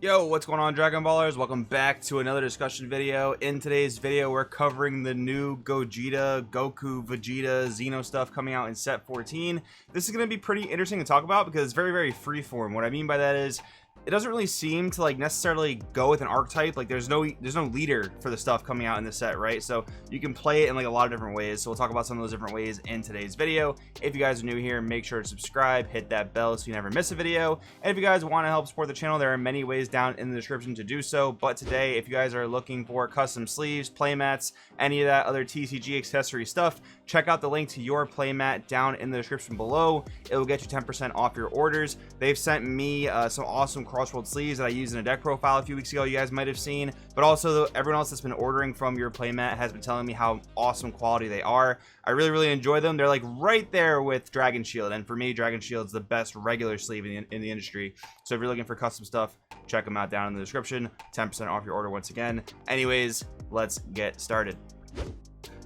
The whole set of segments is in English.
Yo, what's going on, Dragon Ballers? Welcome back to another discussion video. In today's video, we're covering the new Gogeta, Goku, Vegeta, Xeno stuff coming out in set 14. This is going to be pretty interesting to talk about because it's very freeform. What I mean by that is it doesn't really seem to like necessarily go with an archetype. Like there's no leader for the stuff coming out in the set, right? So you can play it in like a lot of different ways. So we'll talk about some of those different ways in today's video. If you guys are new here, make sure to subscribe, hit that bell so you never miss a video. And if you guys want to help support the channel, there are many ways down in the description to do so. But today, if you guys are looking for custom sleeves, playmats, any of that other TCG accessory stuff, check out the link to your playmat down in the description below. It will get you 10% off your orders. They've sent me some awesome Crossworld sleeves that I used in a deck profile a few weeks ago, you guys might have seen, but also everyone else that's been ordering from your playmat has been telling me how awesome quality they are. I really enjoy them. They're like right there with Dragon Shield, and for me, Dragon Shield's the best regular sleeve in the industry. So if you're looking for custom stuff, check them out down in the description. 10% off your order once again. Anyways, let's get started.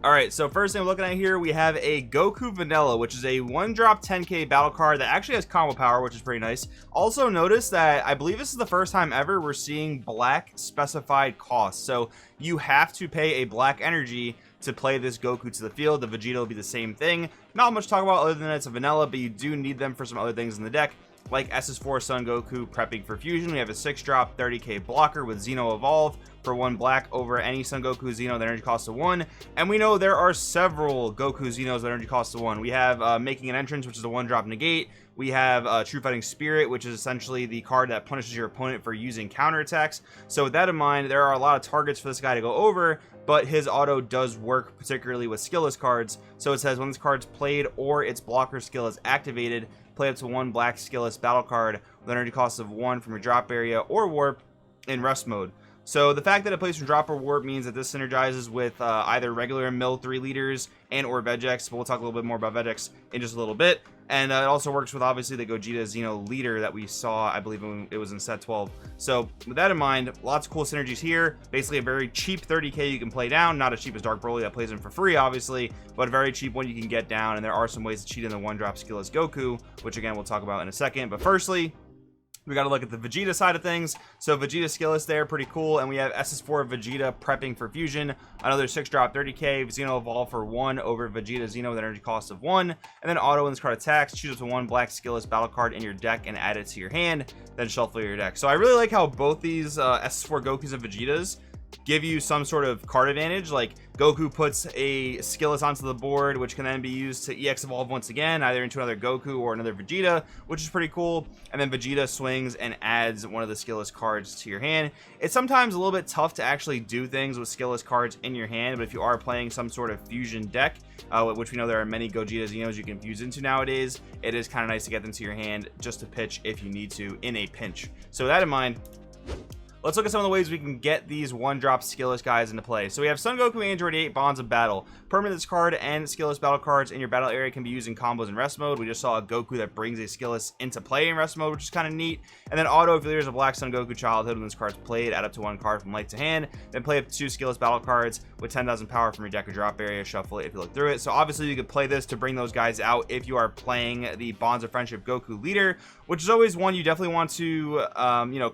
Alright, so first thing we're looking at here, we have a Goku Vanilla, which is a 1-drop 10k battle card that actually has combo power, which is pretty nice. Also notice that I believe this is the first time ever we're seeing black specified costs. So you have to pay a black energy to play this Goku to the field. The Vegeta will be the same thing. Not much to talk about other than it's a vanilla, but you do need them for some other things in the deck, like SS4 Son Goku prepping for fusion. We have a 6-drop 30k blocker with Xeno Evolve for 1 black over any Son Goku Xeno that energy costs of 1. And we know there are several Goku Xenos that energy costs of 1. We have Making an Entrance, which is a 1-drop negate. We have True Fighting Spirit, which is essentially the card that punishes your opponent for using counterattacks. So with that in mind, there are a lot of targets for this guy to go over, but his auto does work particularly with skillless cards. So it says when this card's played or its blocker skill is activated, play up to 1 black skillless battle card with energy cost of 1 from your drop area or warp in rest mode. So the fact that it plays from drop or warp means that this synergizes with either regular mill 3 liters and or Vegeks, but we'll talk a little bit more about Vegeks in just a little bit. And it also works with obviously the Gogeta Xeno leader that we saw, I believe when it was in set 12. So with that in mind, lots of cool synergies here. Basically a very cheap 30k you can play down, not as cheap as Dark Broly that plays in for free obviously, but a very cheap one you can get down. And there are some ways to cheat in the 1-drop skillless Goku, which again we'll talk about in a second. But firstly, we got to look at the Vegeta side of things. So Vegeta skillless there, pretty cool. And we have SS4 Vegeta prepping for fusion, another 6-drop 30k, Xeno Evolve for 1 over Vegeta Xeno with an energy cost of 1. And then auto when this card attacks, choose up to 1 black skillless battle card in your deck and add it to your hand, then shuffle your deck. So I really like how both these SS4 Gokus and Vegetas give you some sort of card advantage. Like Goku puts a skillless onto the board, which can then be used to EX evolve once again, either into another Goku or another Vegeta, which is pretty cool. And then Vegeta swings and adds one of the skillless cards to your hand. It's sometimes a little bit tough to actually do things with skillless cards in your hand, but if you are playing some sort of fusion deck, which we know there are many Gogeta Xenos you can fuse into nowadays, it is kind of nice to get them to your hand just to pitch if you need to in a pinch. So with that in mind, let's look at some of the ways we can get these 1-drop skillless guys into play. So we have Son Goku Android 8 Bonds of Battle. Permanent this card and skillless battle cards in your battle area can be used in combos in rest mode. We just saw a Goku that brings a skillless into play in rest mode, which is kind of neat. And then auto, if there's a black Son Goku childhood when this card's played, add up to 1 card from light to hand. Then play up to 2 skillless battle cards with 10,000 power from your deck or drop area. Shuffle it if you look through it. So obviously you could play this to bring those guys out if you are playing the Bonds of Friendship Goku leader, which is always one you definitely want to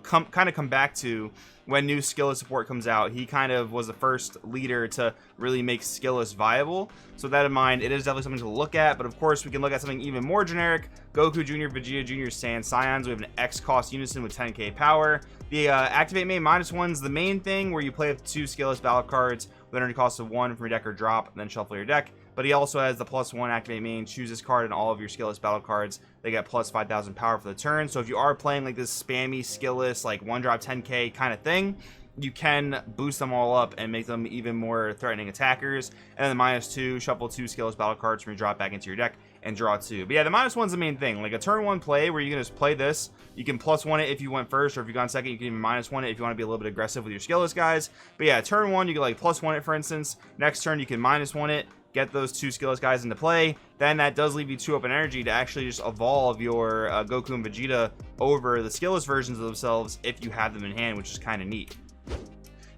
come back to when new skillless support comes out. He kind of was the first leader to really make skillless viable. So with that in mind, it is definitely something to look at. But of course, we can look at something even more generic. Goku Jr., Vegeta Jr., Saiyan, Scions. We have an X cost unison with 10k power. The activate main -1 is the main thing, where you play with 2 skillless battle cards with an energy cost of 1 from your deck or drop, and then shuffle your deck. But he also has the +1 activate main. Choose this card and all of your skillless battle cards. They get plus 5,000 power for the turn. So if you are playing like this spammy skillless, like 1-drop 10k kind of thing, you can boost them all up and make them even more threatening attackers. And then the -2, shuffle 2 skillless battle cards from your drop back into your deck and draw 2. But yeah, the -1's the main thing. Like a turn 1 play where you can just play this. You can +1 it if you went first, or if you gone second, you can even -1 it if you want to be a little bit aggressive with your skillless guys. But yeah, turn 1, you can like +1 it for instance. Next turn, you can -1 it. Get those 2 skillless guys into play. Then that does leave you 2 open energy to actually just evolve your Goku and Vegeta over the skillless versions of themselves if you have them in hand, which is kind of neat.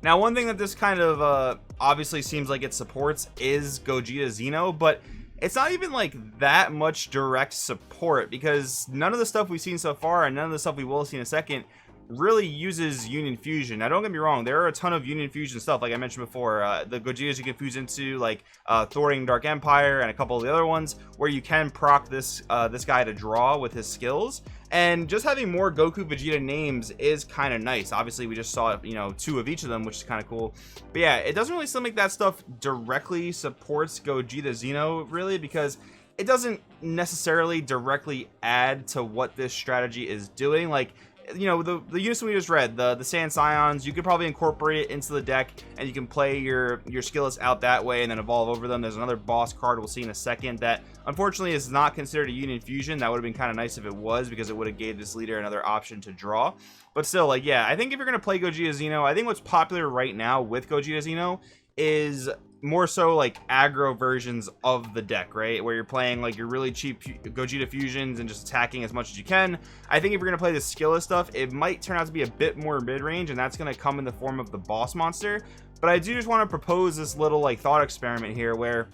Now, one thing that this kind of obviously seems like it supports is Gogeta Xeno, but it's not even like that much direct support, because none of the stuff we've seen so far and none of the stuff we will see in a second really uses Union Fusion. Now, don't get me wrong, there are a ton of Union Fusion stuff, like I mentioned before. The Gogetas you can fuse into, like thwarting Dark Empire and a couple of the other ones, where you can proc this guy to draw with his skills. And just having more Goku Vegeta names is kind of nice. Obviously, we just saw, you know, 2 of each of them, which is kind of cool. But yeah, it doesn't really seem like that stuff directly supports Gogeta Xeno, really, because it doesn't necessarily directly add to what this strategy is doing. Like, you know, the unison we just read, the Sand Scions, you could probably incorporate it into the deck, and you can play your skillets out that way and then evolve over them. There's another boss card we'll see in a second that unfortunately is not considered a Union Fusion. That would have been kind of nice if it was, because it would have gave this leader another option to draw. But still, like, yeah, I think if you're going to play Gogeta Xeno, I think what's popular right now with Gogeta Xeno is more so like aggro versions of the deck, right, where you're playing like your really cheap Gogeta fusions and just attacking as much as you can. I think if you're gonna play the skillet stuff, it might turn out to be a bit more mid-range, and that's gonna come in the form of the boss monster. But I do just want to propose this little like thought experiment here, where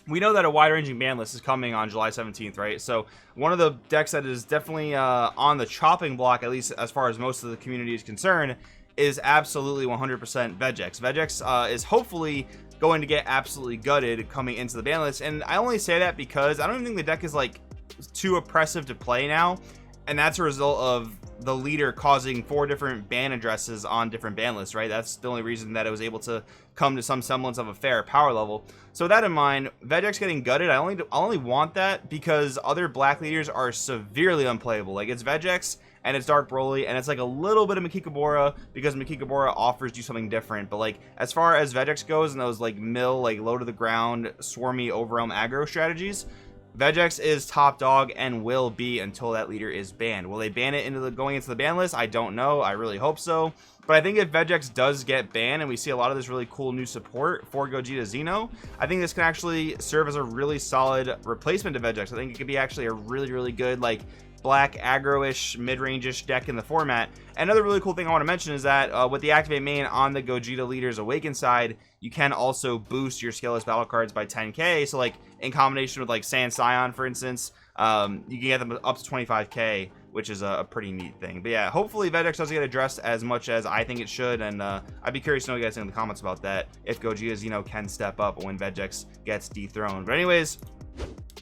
we know that a wide-ranging ban list is coming on July 17th, right? So one of the decks that is definitely on the chopping block, at least as far as most of the community is concerned, is absolutely 100% Vegeks. Vegeks is hopefully going to get absolutely gutted coming into the ban list, and I only say that because I don't even think the deck is like too oppressive to play now, and that's a result of the leader causing 4 different ban addresses on different ban lists, right? That's the only reason that it was able to come to some semblance of a fair power level. So with that in mind, Vegeks getting gutted, I only want that because other black leaders are severely unplayable. Like, it's Vegeks and it's Dark Broly, and it's like a little bit of Makikabora, because Makikabora offers you something different. But like, as far as Vegeks goes and those like like low to the ground swarmy overwhelm aggro strategies, Vegeks is top dog and will be until that leader is banned. Will they ban it going into the ban list? I don't know. I really hope so. But I think if Vegeks does get banned and we see a lot of this really cool new support for Gogeta Xeno, I think this can actually serve as a really solid replacement to Vegeks. I think it could be actually a really, really good like black aggro-ish mid-range-ish deck in the format. Another really cool thing I want to mention is that with the activate main on the Gogeta Leaders Awaken side, you can also boost your skillless battle cards by 10k. So like in combination with like Sand Scion, for instance, you can get them up to 25k, which is a pretty neat thing. But yeah, hopefully Vegeks doesn't get addressed as much as I think it should, and I'd be curious to know what you guys think in the comments about that, if Gogeta Xeno can step up when Vegeks gets dethroned. But anyways,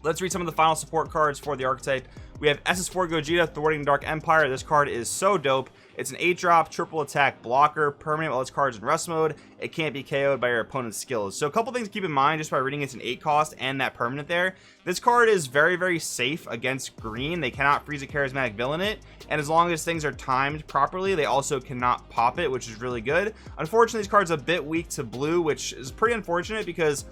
let's read some of the final support cards for the archetype. We have SS4 Gogeta, Thwarting Dark Empire. This card is so dope. It's an 8-drop, triple attack blocker, permanent while its card's in rest mode. It can't be KO'd by your opponent's skills. So a couple things to keep in mind just by reading it's an 8 cost and that permanent there. This card is very, very safe against green. They cannot freeze a charismatic villain it, and as long as things are timed properly, they also cannot pop it, which is really good. Unfortunately, this card's a bit weak to blue, which is pretty unfortunate because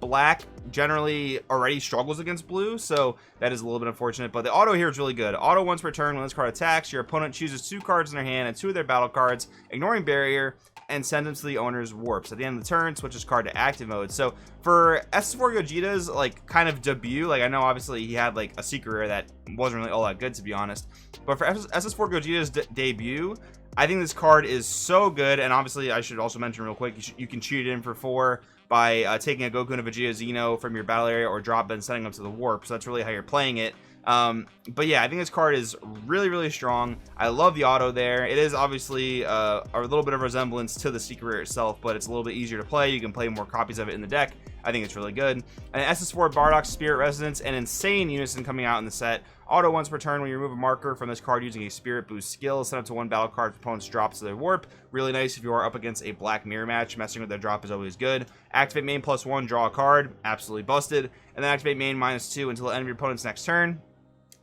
black generally already struggles against blue, so that is a little bit unfortunate. But the auto here is really good. Auto once per turn, when this card attacks, your opponent chooses 2 cards in their hand and 2 of their battle cards, ignoring barrier, and send them to the owner's warps. At the end of the turn, switch this card to active mode. So for SS4 Gogeta's like kind of debut, like I know obviously he had like a secret rare that wasn't really all that good, to be honest, but for SS4 Gogeta's debut, I think this card is so good. And obviously I should also mention real quick, you can cheat it in for 4 by taking a Goku and a Vegeta Xeno from your battle area, or drop it and sending them to the warp. So that's really how you're playing it. But yeah, I think this card is really, really strong. I love the auto there. It is obviously a little bit of resemblance to the secret rare itself, but it's a little bit easier to play. You can play more copies of it in the deck. I think it's really good. And SS4 Bardock's Spirit Resonance, an insane unison coming out in the set. Auto once per turn, when you remove a marker from this card using a Spirit Boost skill, send it to 1 battle card if opponent's drops to their warp. Really nice if you are up against a black mirror match. Messing with their drop is always good. Activate main +1, draw a card. Absolutely busted. And then activate main -2 until the end of your opponent's next turn.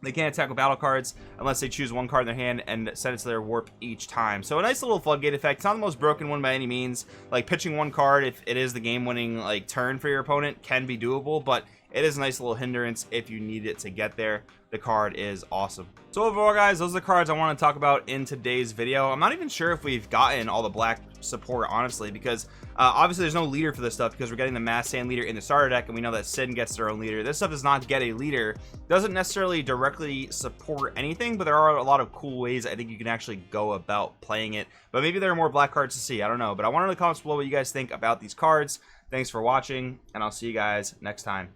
They can't attack with battle cards unless they choose 1 card in their hand and send it to their warp each time. So a nice little floodgate effect. It's not the most broken one by any means. Like pitching 1 card, if it is the game-winning like turn for your opponent, can be doable, but it is a nice little hindrance if you need it to get there. The card is awesome. So overall, guys, those are the cards I want to talk about in today's video. I'm not even sure if we've gotten all the black support, honestly, because obviously there's no leader for this stuff, because we're getting the Mass Sand leader in the starter deck, and we know that Sin gets their own leader. This stuff does not get a leader. Doesn't necessarily directly support anything, but there are a lot of cool ways I think you can actually go about playing it. But maybe there are more black cards to see. I don't know. But I want to know in the comments below what you guys think about these cards. Thanks for watching, and I'll see you guys next time.